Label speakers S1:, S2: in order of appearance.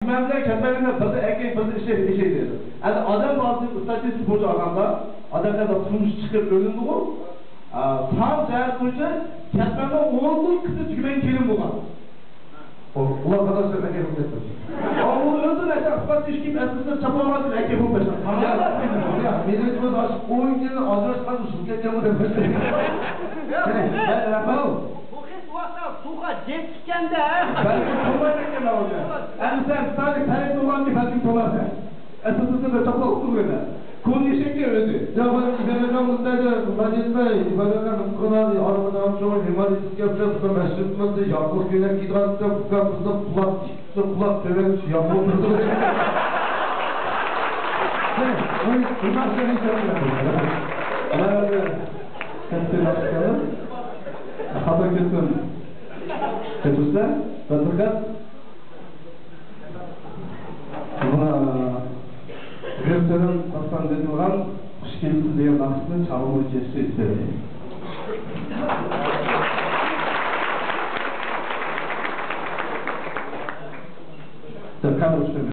S1: Cümlemler ketmeliğinde tadı erkek tadı bir şey dedi. Yani adam bazı istatistik boyunca alanda adamlar da turmuş çıkıp ölündü o. Tam cahil boyunca ketmeliğinde 10 yıl kısa tükemen kelin bulan.
S2: Ulan kadar söyle erkek olup etmez.
S1: O öldü neyse asfalt işkiyip esasında çapalamadın erkek olup etmez.
S2: Ya milletimiz aşık 10 yılın adreskan usul geçen bu demesi. Ben yapalım.
S3: Suha жеткенде
S1: Ben tolayken alacağım. Yani sen sadece talep olan bir belki tolarsa. Esasında da çapal oturmuyor. Konu yeşekli öldü.
S2: Ya ben İberekan Mutlu'da Macit'le İberekan Mutlu'na arabadan amcama mimaristlik yapacağız. Ben meşrutmazda yapmak yönet gidratıda kukakımızda kulak dövemiş yapmak oturdu. Bunlar seni söylüyorum.
S1: Kapten başkanı. Haber götürün. Ketuslar, Batırkat. Götürün, Aslan dedi olan, hoş geldiniz diye nasıl çalımı geçti istedi. Tekrar hoş geldiniz.